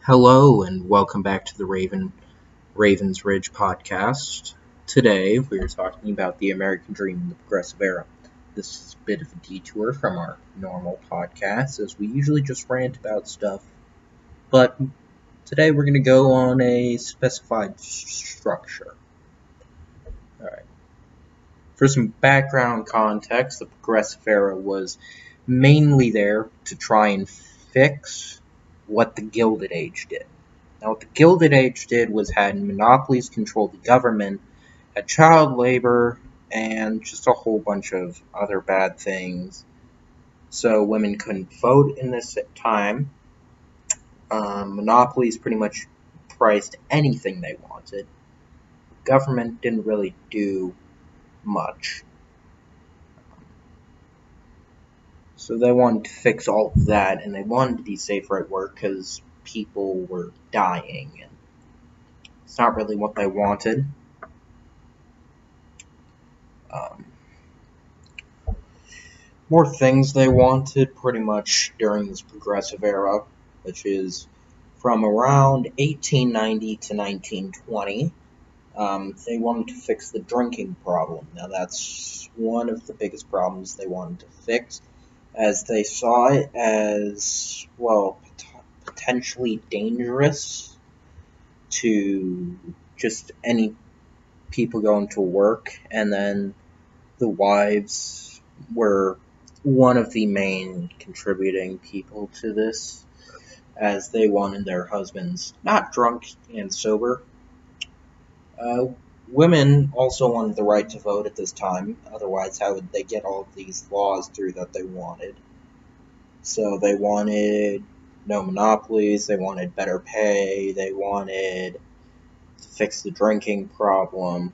Hello and welcome back to the Ravens Ridge podcast. Today we are talking about the American Dream in the Progressive Era. This is a bit of a detour from our normal podcast as we usually just rant about stuff, but today we're going to go on a specified structure. Alright. For some background context, the Progressive Era was mainly there to try and fix what the Gilded Age did. Now, what the Gilded Age did was had monopolies control the government, had child labor, and just a whole bunch of other bad things. So women couldn't vote in this time. Monopolies pretty much priced anything they wanted. Government didn't really do much. So they wanted to fix all of that, and they wanted to be safer at work because people were dying, and it's not really what they wanted. More things they wanted pretty much during this Progressive Era, which is from around 1890 to 1920. They wanted to fix the drinking problem. Now that's one of the biggest problems they wanted to fix, as they saw it as, well, potentially dangerous to just any people going to work, and then the wives were one of the main contributing people to this, as they wanted their husbands not drunk and sober. Women also wanted the right to vote at this time, otherwise how would they get all of these laws through that they wanted? So they wanted no monopolies, they wanted better pay, they wanted to fix the drinking problem.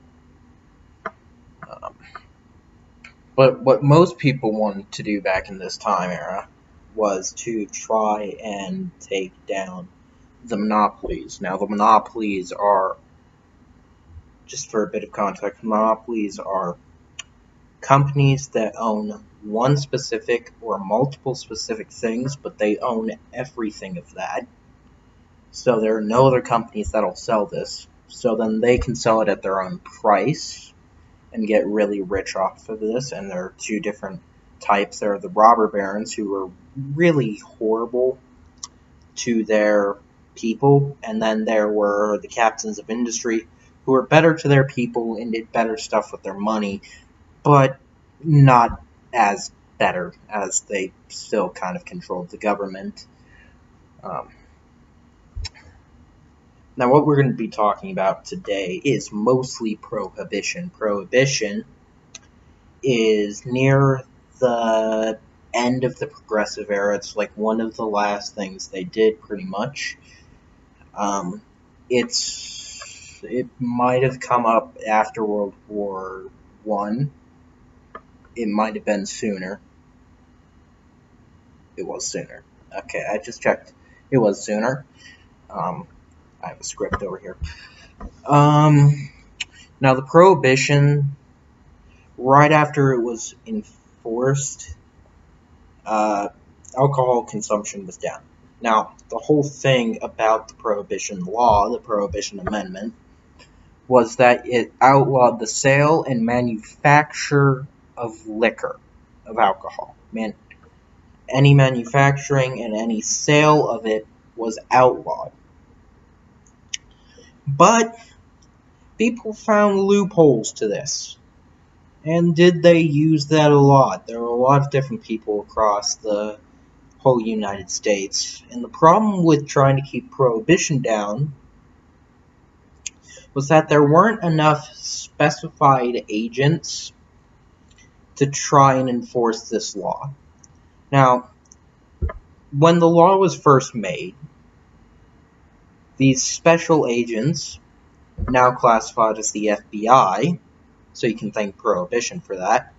But what most people wanted to do back in this time era was to try and take down the monopolies. Now, the monopolies are, just for a bit of context, monopolies are companies that own one specific or multiple specific things, but they own everything of that. So there are no other companies that'll sell this. So then they can sell it at their own price and get really rich off of this. And there are two different types. There are the robber barons, who are really horrible to their people, and then there were the captains of industry, who were better to their people and did better stuff with their money, but not as better, as they still kind of controlled the government. Now, what we're going to be talking about today is mostly prohibition. Prohibition is near the end of the Progressive Era. It's like one of the last things they did, pretty much. It might have come up after World War I. It might have been sooner. It was sooner. Okay, I just checked. It was sooner. I have a script over here. Now, the Prohibition, right after it was enforced, alcohol consumption was down. Now, the whole thing about the Prohibition law, the Prohibition Amendment, was that it outlawed the sale and manufacture of liquor, of alcohol. Any manufacturing and any sale of it was outlawed. But people found loopholes to this. And did they use that a lot? There were a lot of different people across the whole United States. And the problem with trying to keep prohibition down was that there weren't enough specified agents to try and enforce this law. Now, when the law was first made, these special agents, now classified as the FBI, so you can thank Prohibition for that,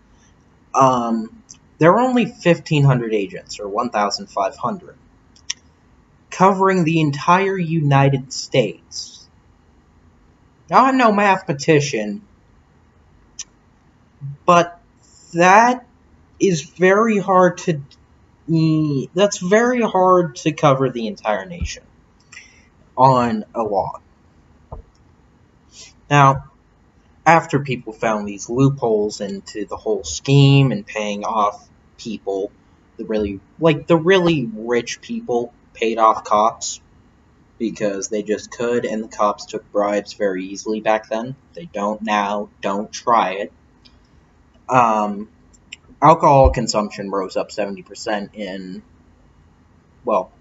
there were only 1,500 agents, or 1,500, covering the entire United States. Now, I'm no mathematician, but that is very hard to... That's very hard to cover the entire nation. on a law. Now, after people found these loopholes into the whole scheme and paying off people, the really rich people paid off cops because they just could, and the cops took bribes very easily back then. They don't now. Don't try it. Um, Alcohol consumption rose up 70% in, well,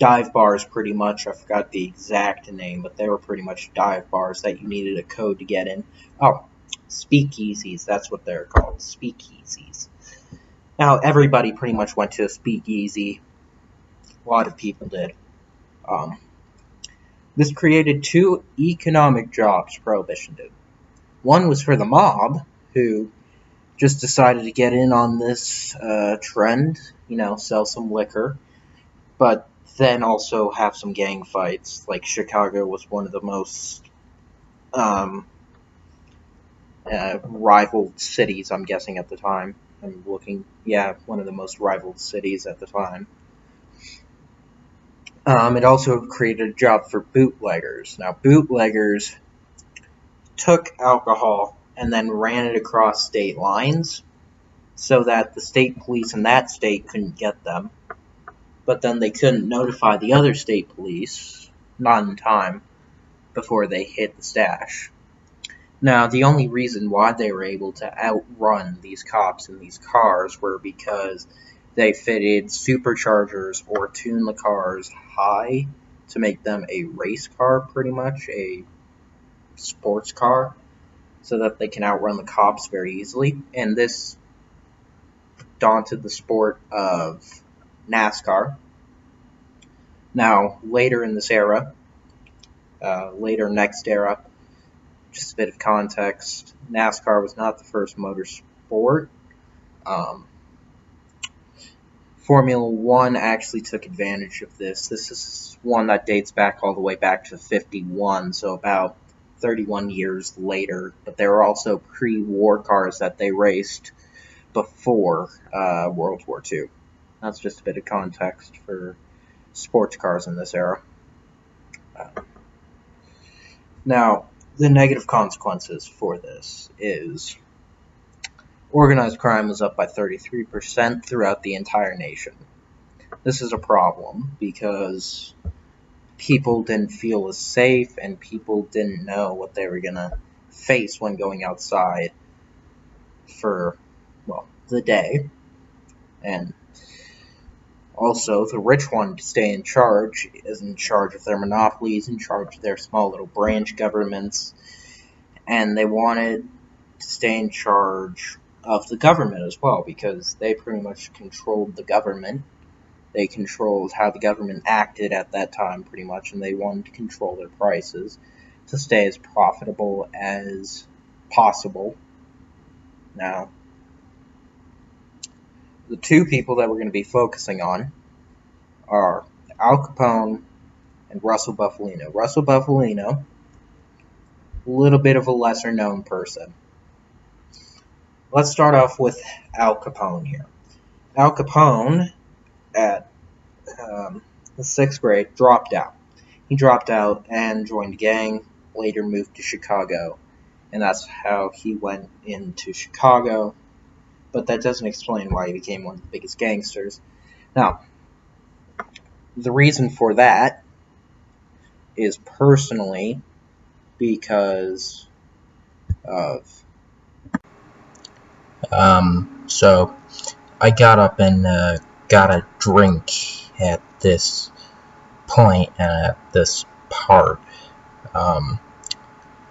dive bars pretty much. I forgot the exact name, but they were pretty much dive bars that you needed a code to get in. Oh, speakeasies, that's what they're called, speakeasies. Now, everybody pretty much went to a speakeasy. A lot of people did. Um, this created two economic jobs Prohibition did. One was for the mob, who just decided to get in on this trend, sell some liquor, but then also have some gang fights. Like Chicago was one of the most rivaled cities, I'm guessing, at the time. I'm looking, yeah, one of the most rivaled cities at the time. It also created a job for bootleggers. Now, bootleggers took alcohol and then ran it across state lines so that the state police in that state couldn't get them. But then they couldn't notify the other state police, not in time, before they hit the stash. Now, the only reason why they were able to outrun these cops in these cars were because they fitted superchargers or tuned the cars high to make them a race car, pretty much, a sports car, so that they can outrun the cops very easily. And this daunted the sport of NASCAR. Now, later in this era, next era, just a bit of context, NASCAR was not the first motorsport. Formula One actually took advantage of this. This is one that dates back all the way back to 51, so about 31 years later. But there were also pre-war cars that they raced before World War II. That's just a bit of context for sports cars in this era. Now, the negative consequences for this is organized crime was up by 33% throughout the entire nation. This is a problem because people didn't feel as safe and people didn't know what they were going to face when going outside for, the day. And also, the rich wanted to stay in charge, is in charge of their monopolies, in charge of their small little branch governments, and they wanted to stay in charge of the government as well, because they pretty much controlled the government. They controlled how the government acted at that time, pretty much, and they wanted to control their prices to stay as profitable as possible. Now, the two people that we're going to be focusing on are Al Capone and Russell Bufalino. Russell Bufalino, a little bit of a lesser known person. Let's start off with Al Capone here. Al Capone, at the 6th grade, dropped out. He dropped out and joined a gang, later moved to Chicago, and that's how he went into Chicago. But that doesn't explain why he became one of the biggest gangsters. Now, the reason for that is personally because of so I got up and got a drink at this point and at this part.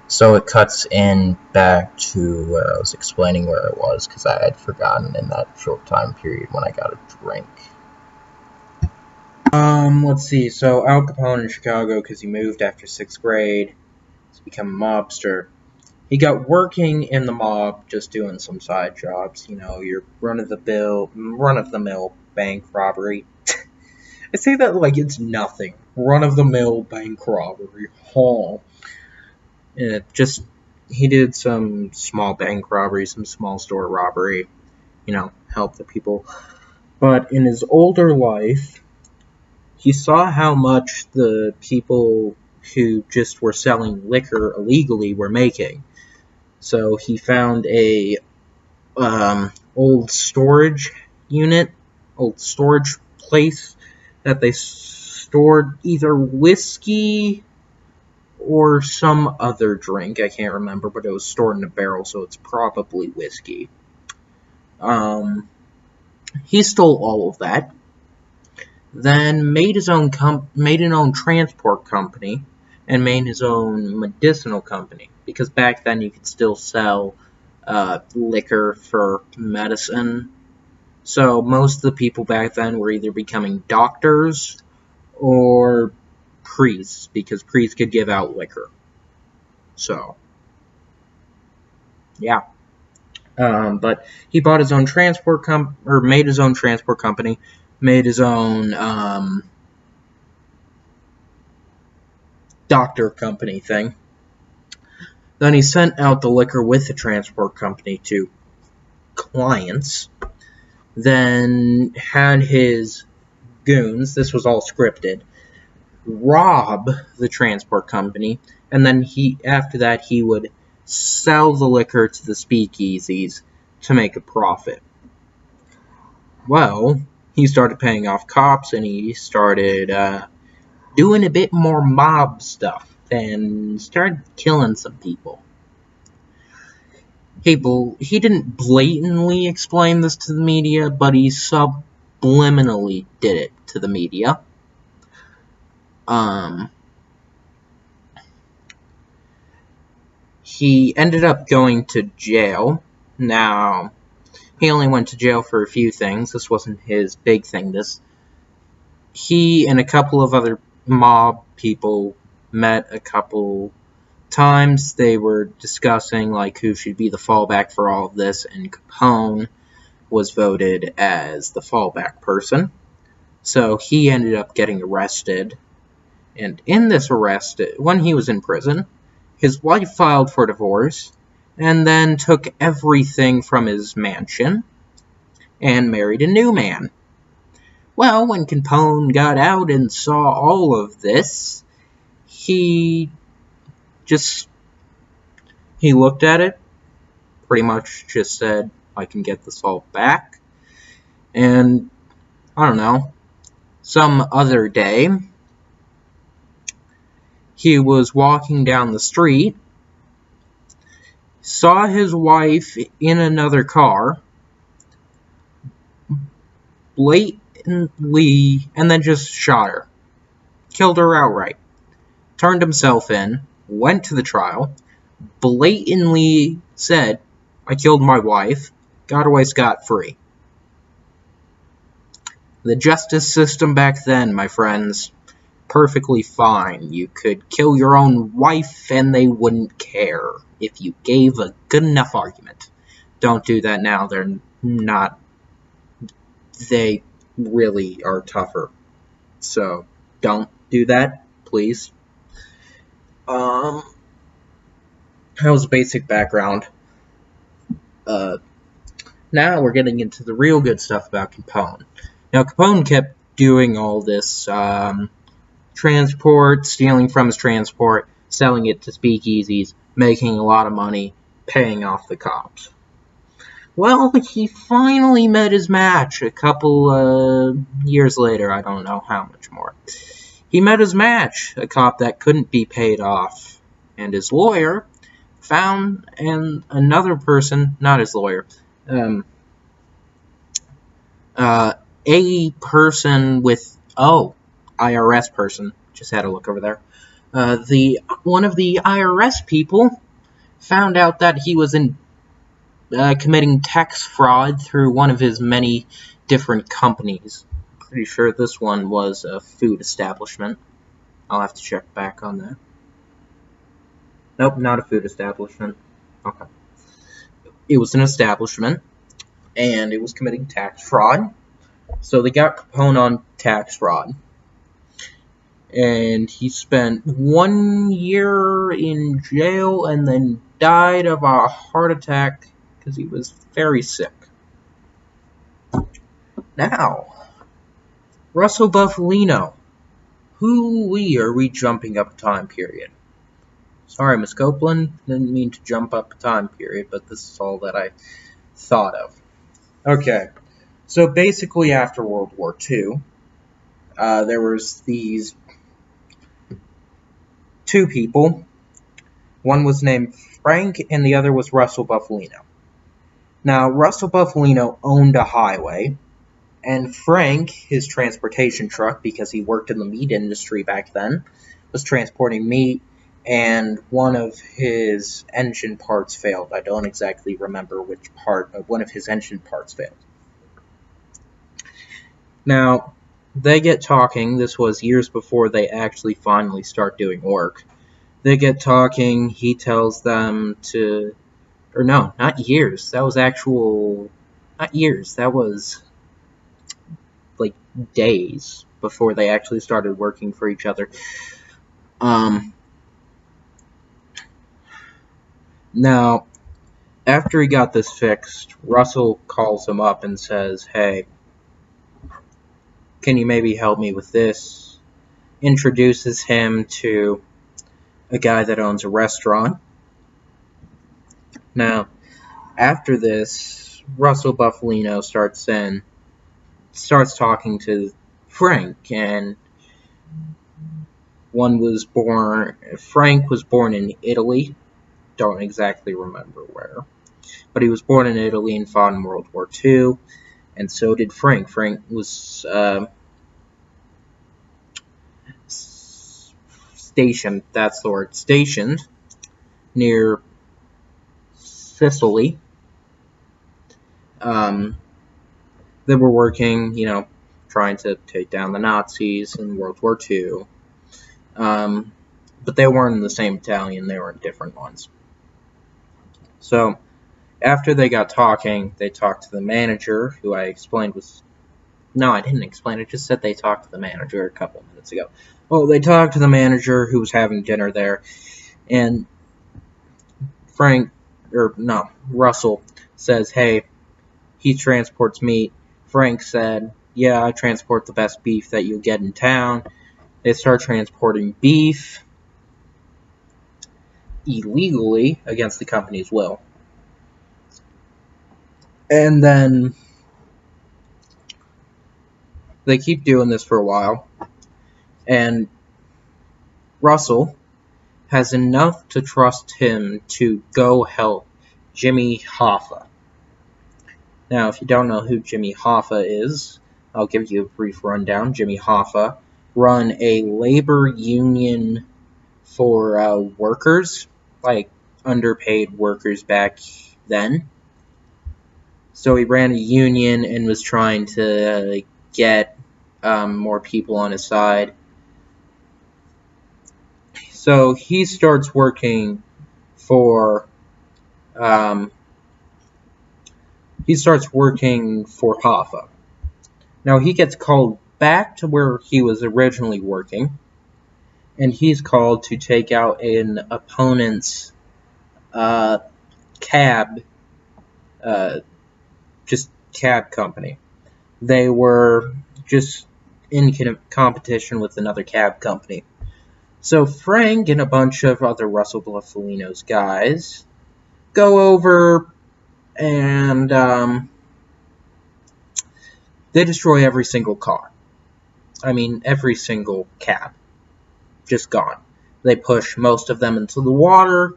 So it cuts in back to where I was explaining where I was, because I had forgotten in that short time period when I got a drink. Let's see. So Al Capone in Chicago, because he moved after 6th grade, he's become a mobster. He got working in the mob, just doing some side jobs. Your run-of-the-mill bank robbery. I say that like it's nothing. Run-of-the-mill bank robbery. He did some small bank robbery, some small store robbery, help the people. But in his older life, he saw how much the people who just were selling liquor illegally were making. So he found a old storage unit, old storage place that they stored either whiskey or some other drink. I can't remember, but it was stored in a barrel, so it's probably whiskey. He stole all of that, then made his own transport company, and made his own medicinal company. Because back then you could still sell liquor for medicine. So most of the people back then were either becoming doctors or priests, because priests could give out liquor. So, yeah. But he bought his own made his own transport company, made his own doctor company thing. Then he sent out the liquor with the transport company to clients. Then had his goons, this was all scripted, rob the transport company, and then after that he would sell the liquor to the speakeasies to make a profit. Well, he started paying off cops, and he started doing a bit more mob stuff, and started killing some people. He didn't blatantly explain this to the media, but he subliminally did it to the media. He ended up going to jail. Now, he only went to jail for a few things. This wasn't his big thing. He and a couple of other mob people met a couple times. They were discussing like who should be the fallback for all of this, and Capone was voted as the fallback person. So he ended up getting arrested. And in this arrest, when he was in prison, his wife filed for divorce, and then took everything from his mansion, and married a new man. Well, when Capone got out and saw all of this, he looked at it, pretty much just said, I can get this all back. And, I don't know, some other day, he was walking down the street, saw his wife in another car, blatantly, and then just shot her. Killed her outright. Turned himself in, went to the trial, blatantly said, I killed my wife, got away scot-free. The justice system back then, my friends, perfectly fine. You could kill your own wife and they wouldn't care if you gave a good enough argument. Don't do that now. They really are tougher. So, don't do that, please. That was basic background. Now we're getting into the real good stuff about Capone. Now, Capone kept doing all this transport, stealing from his transport, selling it to speakeasies, making a lot of money, paying off the cops. Well, he finally met his match a couple years later. I don't know how much more. He met his match, a cop that couldn't be paid off. And his lawyer found another person, not his lawyer, a person with, IRS person, just had a look over there. One of the IRS people found out that he was committing tax fraud through one of his many different companies. Pretty sure this one was a food establishment. I'll have to check back on that. Nope, not a food establishment. Okay. It was an establishment, and it was committing tax fraud. So they got Capone on tax fraud. And he spent 1 year in jail and then died of a heart attack because he was very sick. Now, Russell Bufalino. Who are we jumping up a time period? Sorry, Miss Copeland, didn't mean to jump up a time period, but this is all that I thought of. Okay, so basically after World War II, there was these two people. One was named Frank, and the other was Russell Buffalino. Now, Russell Buffalino owned a highway, and Frank, his transportation truck, because he worked in the meat industry back then, was transporting meat, and one of his engine parts failed. I don't exactly remember which part, but one of his engine parts failed. Now, they get talking. This was years before they actually finally start doing work. They get talking. He tells them to, or no, not years. That was not years. That was like days before they actually started working for each other. Now, after he got this fixed, Russell calls him up and says, "Hey, can you maybe help me with this?" Introduces him to a guy that owns a restaurant. Now, after this, Russell Buffalino starts talking to Frank, and Frank was born in Italy. Don't exactly remember where, but he was born in Italy and fought in World War II, and so did Frank. Frank was stationed near Sicily. They were working, trying to take down the Nazis in World War II. But they weren't in the same battalion, they were in different ones. So, after they got talking, they talked to the manager, who I explained was... No, I didn't explain, I just said they talked to the manager a couple minutes ago. Well, they talked to the manager who was having dinner there, and Russell says, "Hey, he transports meat." Frank said, "Yeah, I transport the best beef that you'll get in town." They start transporting beef illegally against the company's will. And then they keep doing this for a while, and Russell has enough to trust him to go help Jimmy Hoffa. Now, if you don't know who Jimmy Hoffa is, I'll give you a brief rundown. Jimmy Hoffa run a labor union for workers, like underpaid workers back then. So he ran a union and was trying to get more people on his side. So he starts working for Hoffa. Now he gets called back to where he was originally working, and he's called to take out an opponent's cab company. They were just in competition with another cab company. So Frank and a bunch of other Russell Buffalino's guys go over and they destroy every single car. I mean, every single cab. Just gone. They push most of them into the water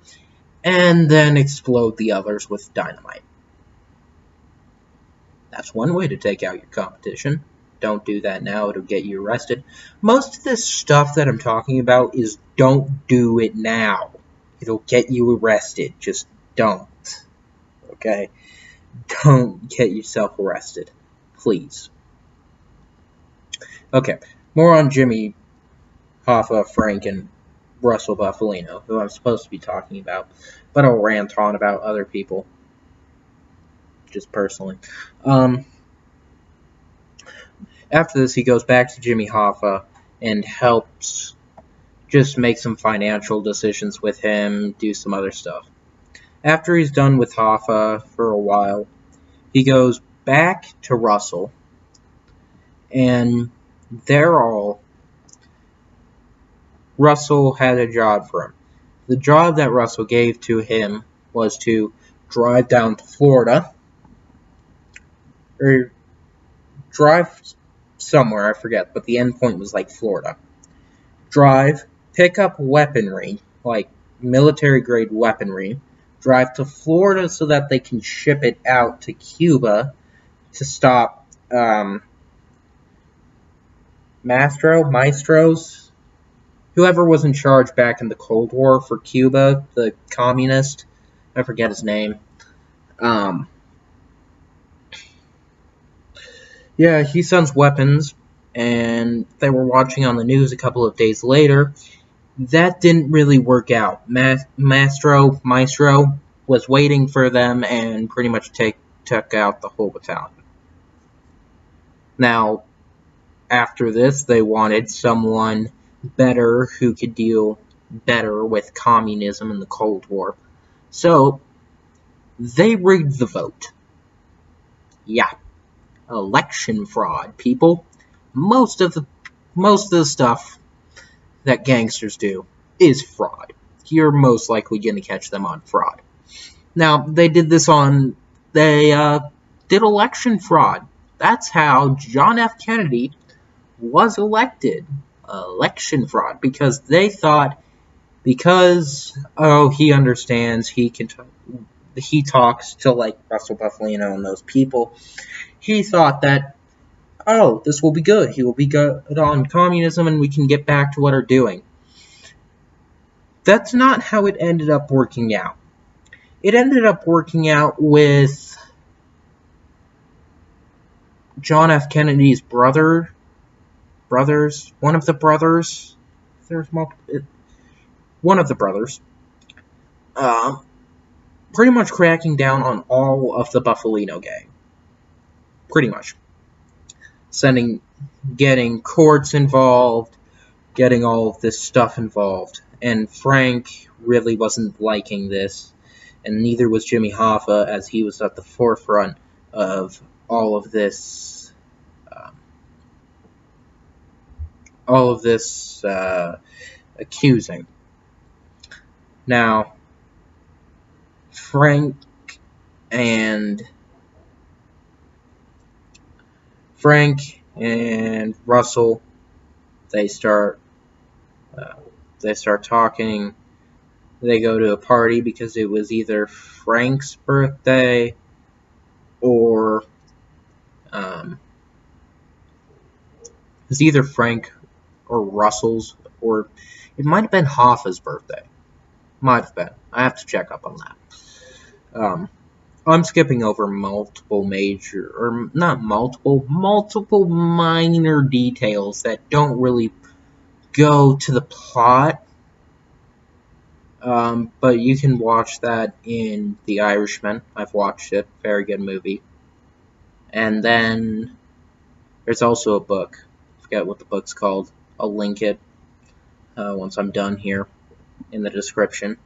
and then explode the others with dynamite. That's one way to take out your competition. Don't do that now, it'll get you arrested. Most of this stuff that I'm talking about is don't do it now. It'll get you arrested. Just don't. Okay? Don't get yourself arrested. Please. Okay, more on Jimmy Hoffa, Frank, and Russell Buffalino, who I'm supposed to be talking about, but I'll rant on about other people, just personally. After this, he goes back to Jimmy Hoffa and helps just make some financial decisions with him, do some other stuff. After he's done with Hoffa for a while, he goes back to Russell, and they're all Russell had a job for him. The job that Russell gave to him was to drive down to Florida, or drive somewhere, I forget, but the end point was like Florida. Drive, pick up weaponry, like military grade weaponry, drive to Florida so that they can ship it out to Cuba to stop Maestros, whoever was in charge back in the Cold War for Cuba, the communist, I forget his name. Yeah, he sends weapons, and they were watching on the news a couple of days later. That didn't really work out. Maestro was waiting for them and pretty much took out the whole battalion. Now, after this, they wanted someone better who could deal better with communism in the Cold War. So, they rigged the vote. Yeah. Election fraud, people. Most of the stuff that gangsters do is fraud. You're most likely going to catch them on fraud. Now, they did election fraud. That's how John F. Kennedy was elected. Election fraud. Because they thought, he understands, he talks to like Russell Buffalino and those people. He thought that, this will be good. He will be good on communism and we can get back to what we're doing. That's not how it ended up working out. It ended up working out with John F. Kennedy's one of the brothers, pretty much cracking down on all of the Buffalino gang. Pretty much. Getting courts involved, getting all of this stuff involved. And Frank really wasn't liking this, and neither was Jimmy Hoffa, as he was at the forefront of all of this accusing. Now, Frank and Russell, they start talking. They go to a party because it was either Frank's birthday or it was either Frank or Russell's, or it might have been Hoffa's birthday. Might have been. I have to check up on that. I'm skipping over multiple minor details that don't really go to the plot. But you can watch that in The Irishman. I've watched it. Very good movie. And then there's also a book. I forget what the book's called. I'll link it once I'm done here in the description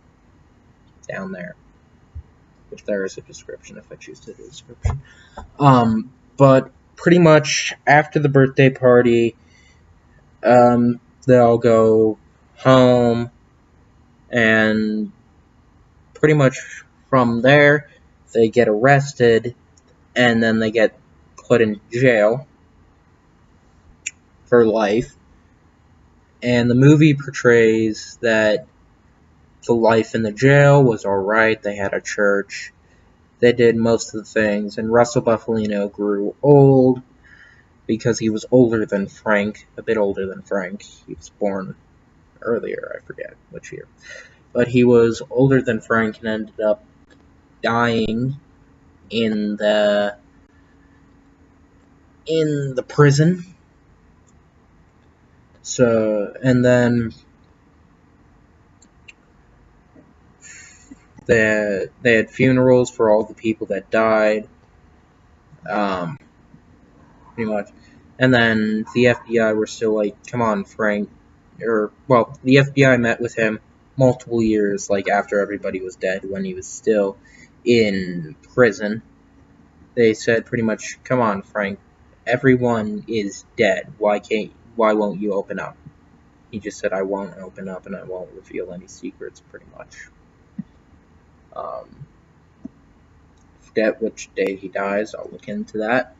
down there. If there is a description, if I choose to do a description. But pretty much after the birthday party, they'll go home, and pretty much from there, they get arrested, and then they get put in jail for life. And the movie portrays that the life in the jail was alright. They had a church. They did most of the things. And Russell Buffalino grew old because he was older than Frank. A bit older than Frank. He was born earlier. I forget which year. But he was older than Frank and ended up dying in the prison. So, and then they had funerals for all the people that died, pretty much. And then the FBI were still like, come on, Frank. The FBI met with him multiple years, like, after everybody was dead, when he was still in prison. They said pretty much, come on, Frank, everyone is dead. Why won't you open up? He just said, I won't open up and I won't reveal any secrets, pretty much. Forget which day he dies. I'll look into that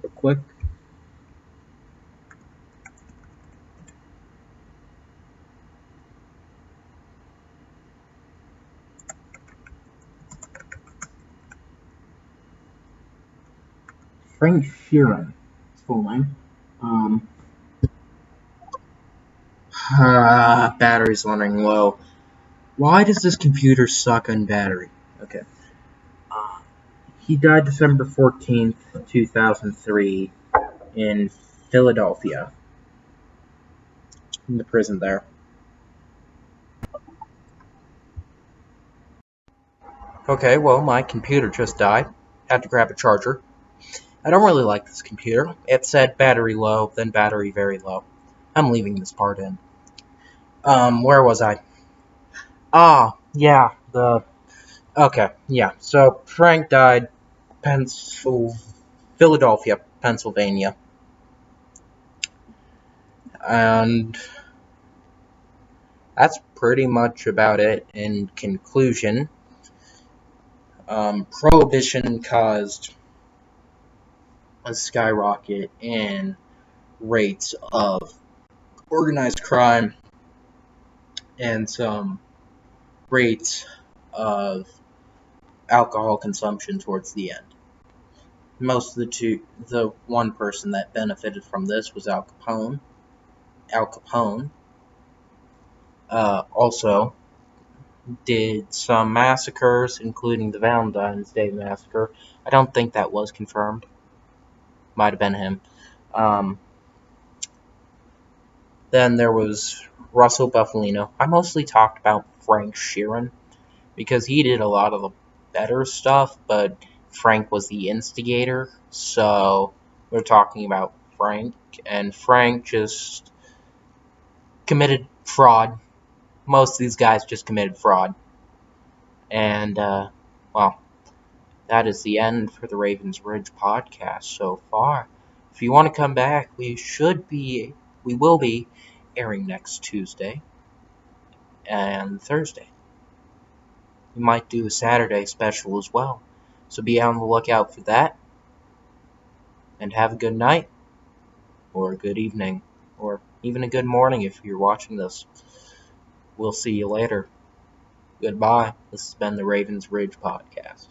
real quick. Frank Sheeran, his full name. Battery's running low. Why does this computer suck on battery? Okay. He died December 14th, 2003, in Philadelphia, in the prison there. Okay, well, my computer just died. Had to grab a charger. I don't really like this computer. It said battery low, then battery very low. I'm leaving this part in. Where was I? Yeah, okay, yeah. So, Frank died, Philadelphia, Pennsylvania. And that's pretty much about it in conclusion. Prohibition caused a skyrocket in rates of organized crime and some rates of alcohol consumption towards the end. The one person that benefited from this was Al Capone. Al Capone also did some massacres, including the Valentine's Day massacre. I don't think that was confirmed. Might have been him. Then there was Russell Buffalino. I mostly talked about Frank Sheeran because he did a lot of the better stuff, but Frank was the instigator. So we're talking about Frank, and Frank just committed fraud. Most of these guys just committed fraud. And, well, that is the end for the Ravens Ridge podcast so far. If you want to come back, we will be airing next Tuesday and Thursday. We might do a Saturday special as well. So be on the lookout for that. And have a good night, or a good evening, or even a good morning if you're watching this. We'll see you later. Goodbye. This has been the Ravens Ridge podcast.